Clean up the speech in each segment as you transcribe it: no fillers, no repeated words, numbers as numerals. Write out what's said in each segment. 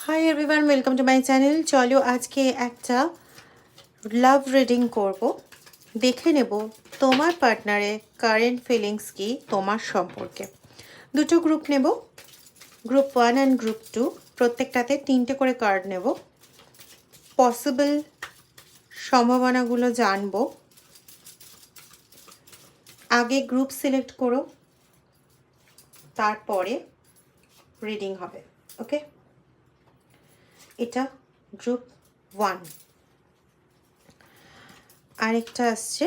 Hi everyone, welcome to my channel. চলো আজকে একটা লাভ রিডিং করব। দেখে নেব তোমার পার্টনারের কারেন্ট ফিলিংস কি তোমার সম্পর্কে। দুটো গ্রুপ নেব, গ্রুপ 1 অ্যান্ড গ্রুপ 2। প্রত্যেকটাতে 3টে করে কার্ড নেব। পসিবল সম্ভাবনাগুলো জানবো। আগে গ্রুপ সিলেক্ট করো, তারপরে রিডিং হবে। ওকে, এটা গ্রুপ 1, আরেকটা আসছে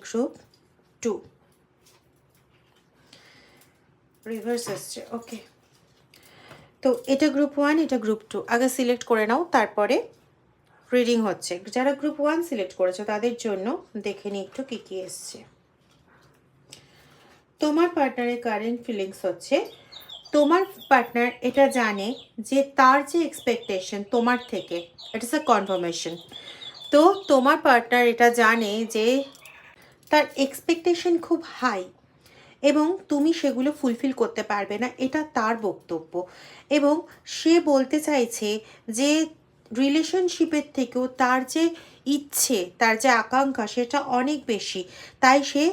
গ্রুপ 2, রিভার্স আসছে। ওকে, তো এটা গ্রুপ 1, এটা গ্রুপ 2। আগে সিলেক্ট করে নাও, তারপরে রিডিং হচ্ছে। যারা গ্রুপ 1 সিলেক্ট করেছো তাদের জন্য দেখে নিই একটু কী কী এসছে। তোমার পার্টনারের কারেন্ট ফিলিংস হচ্ছে, তোমার পার্টনার এটা জানে যে তার যে এক্সপেকটেশন তোমার থেকে, ইট ইস আ কনফার্মেশন। তো তোমার পার্টনার এটা জানে যে তার এক্সপেকটেশন খুব হাই এবং তুমি সেগুলো ফুলফিল করতে পারবে না, এটা তার বক্তব্য। এবং সে বলতে চাইছে যে রিলেশনশিপের থেকেও তার যে ইচ্ছে, তার যে আকাঙ্ক্ষা সেটা অনেক বেশি। তাই সে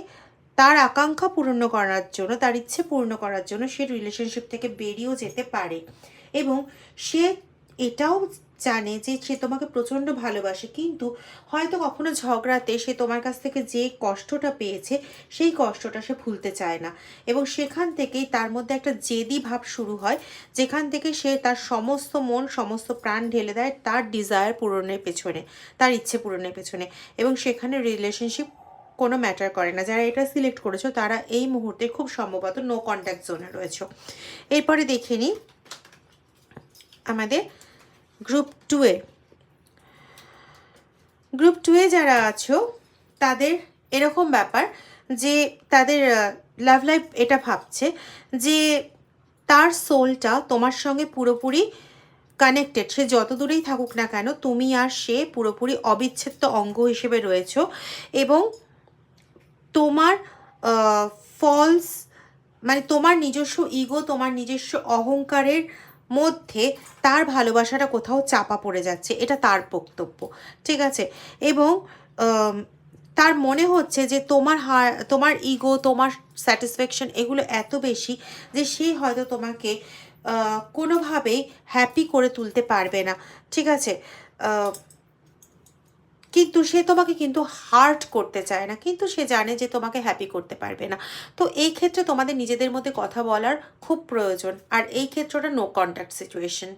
তার আকাঙ্ক্ষা পূর্ণ করার জন্য, তার ইচ্ছে পূর্ণ করার জন্য সে রিলেশনশিপ থেকে বেরিয়েও যেতে পারে। এবং সে এটাও জানে যে সে তোমাকে প্রচণ্ড ভালোবাসে, কিন্তু হয়তো কখনো ঝগড়াতে সে তোমার কাছ থেকে যে কষ্টটা পেয়েছে সেই কষ্টটা সে ভুলতে চায় না। এবং সেখান থেকেই তার মধ্যে একটা জেদি ভাব শুরু হয়, যেখান থেকে সে তার সমস্ত মন, সমস্ত প্রাণ ঢেলে দেয় তার ডিজায়ার পূরণের পেছনে, তার ইচ্ছে পূরণের পেছনে। এবং সেখানে রিলেশনশিপ কোনো ম্যাটার করে না। যারা এটা সিলেক্ট করেছো তারা এই মুহূর্তে খুব সম্ভবত নো কন্ট্যাক্ট জোনে রয়েছে। এরপরে দেখে নিই আমাদের গ্রুপ 2-এ। গ্রুপ 2-এ যারা আছো তাদের এরকম ব্যাপার যে তাদের লাভ লাইফ এটা ভাবছে যে তার সোলটা তোমার সঙ্গে পুরোপুরি কানেক্টেড। সে যত দূরেই থাকুক না কেন, তুমি আর সে পুরোপুরি অবিচ্ছেদ্য অঙ্গ হিসেবে রয়েছো। এবং তোমার ফলস মানে তোমার নিজস্ব ইগো, তোমার নিজস্ব অহংকারের মধ্যে তার ভালোবাসাটা কোথাও চাপা পড়ে যাচ্ছে, এটা তার বক্তব্য। ঠিক আছে? এবং তার মনে হচ্ছে যে তোমার ইগো, তোমার স্যাটিসফ্যাকশন এগুলো এত বেশি যে সে হয়তো তোমাকে কোনোভাবেই হ্যাপি করে তুলতে পারবে না। ঠিক আছে? কিন্তু সে তোমাকে কিন্তু হার্ট করতে চায় না, কিন্তু সে জানে যে তোমাকে হ্যাপি করতে পারবে না। তো এই ক্ষেত্রে তোমাদের নিজেদের মধ্যে কথা বলার খুব প্রয়োজন, আর এই ক্ষেত্রটা নো কন্ট্যাক্ট সিচুয়েশন।